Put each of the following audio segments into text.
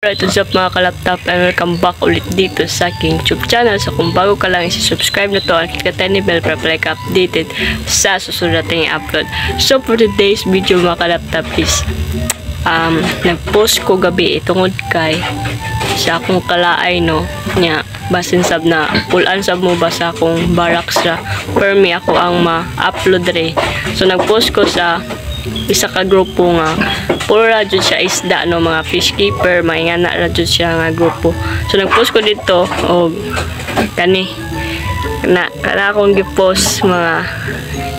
Alright, what's up mga kalaptop, and welcome back ulit dito sa aking YouTube channel. So kung bago ka lang, isi-subscribe na to at click the tiny bell para like updated sa susunod nating i-upload. So for today's video mga kalaptop is nag-post ko gabi itungod kay sa akong kalaay no nya basin sab na pull-an sab mo ba sa akong barracks ra per me ako ang ma-upload re. So nag-post ko sa isa ka grupo nga puro ra jud siya isda no, mga fish keeper, maingana ra jud siya nga grupo. So nag-post ko dito og kani kana akong gi-post mga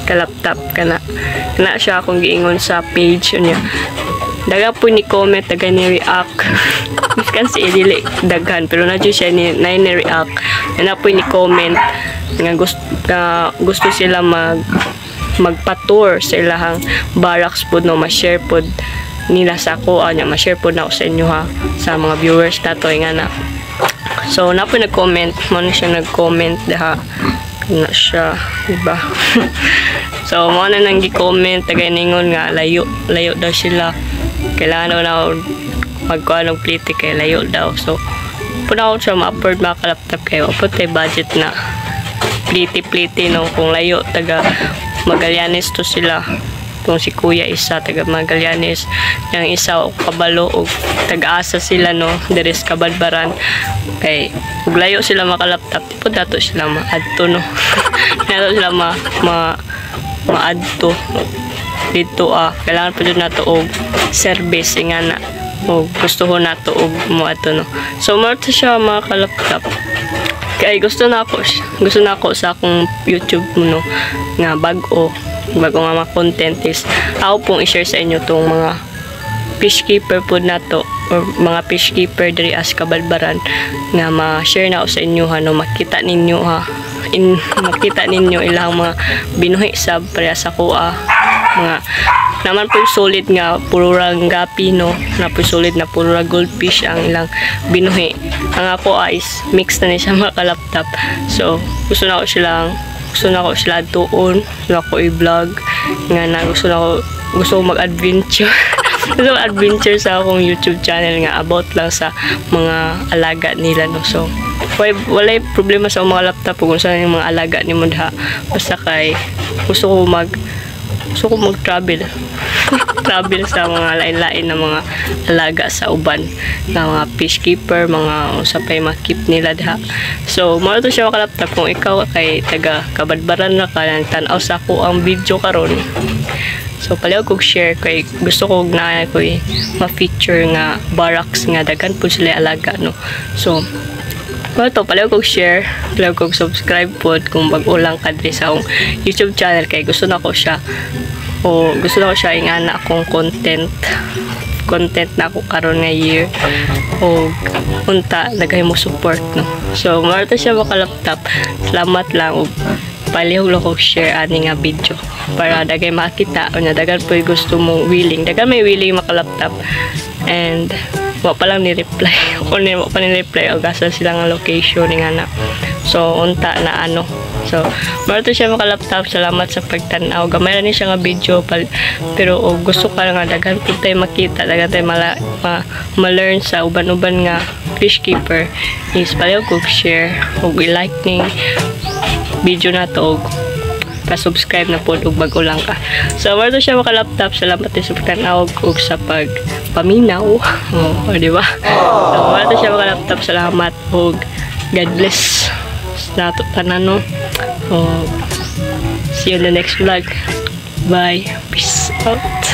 kalaptop kana siya akong giingon sa page niya. Daga po ni comment, daga ni react. Miskan si dili daghan pero na jud siya ni react. Na po ni comment nga gusto sila magpa-tour sa ilahang barracks po no, ma-share po nila sa ako nya ma-share po na ako sa inyo ha, sa mga viewers nato nga na. So na po nag-comment mo na siya nag-comment daha na siya diba. So mo na nang gi-comment taganingon nga layo daw sila, kailangan daw na magkuha ng plite kay layo daw. So puna ko siya ma-upload mga kalaptop kayo upod kay budget na plite no, kung layo taga Magallanes to sila. Itong si Kuya isa taga Magallanes, yung isa o kabalo o taga-asa sila no, deres Kabadbaran. Kay ug layo sila makalaptop tipo dato sila maadto no. Dato sila maadto dito kailangan pa jud nato og service nga na o gusto ko nato og moadto no. So mo siya mga kalaptop kay gusto na ako sa akong YouTube no nga bago nga mga content is ako pong i-share sa inyo tong mga fish keeper po nato or mga fish keeper diri as Kabadbaran nga ma-share na ako sa inyo no, makita ninyo makita ninyo ilang mga binuhi sa pareha sa kuha mga naman po solid nga puro rang gapi no, na po solid na puro rang goldfish ang ilang binuhi. Ang ako is mix na ni siya mga kalaptop. So gusto na ko sila doon, gusto na ko i-vlog nga na gusto ko mag-adventure. Gusto adventure sa akong YouTube channel nga about lang sa mga alaga nila no. So walay problema sa mga laptop kung saan yung mga alaga ni mo daha, basta kay gusto ko mag-travel travel sa mga lain-lain na mga alaga sa uban na mga fish keeper, mga usapay makip nila daha. So mo to siya makalaptop kung ikaw kay taga Kabadbaran na ka tan-aw sa ako ang video karon. So palaw kog share kay gusto ko na ko ma-feature nga barracks nga daghan po sila alaga no. So to palaw kog share, palaw kog subscribe pod kung bag-o lang ka diri sa akong YouTube channel kay gusto na ko siya ingana akong content na ako karon nga year o unta nagay mo support no. So marta siya makalaptop, salamat lang og palihog lang kog share ani nga video para dagay makita o dagan po gusto mo dagan may willing makalaptop and wa pa lang ni-reply wa pa ni-reply o gasa sila nga location nga na. So unta na ano. So marto siya makalaptop, salamat sa pagtan-aw. Gamay ra ni siya nga video pero gusto ka nga daghan pud tay makita, daghan tay ma-learn sa uban-uban nga fish keeper is palaw kog share ug i-like ning video na to ug pa-subscribe na pod ug bago lang ka. So marto siya makalaptop, salamat sa pagtan-aw ug sa pagpaminaw. Di ba? So marto siya makalaptop, salamat ug God bless nato tanan no. See you in the next vlog. Bye. Peace out.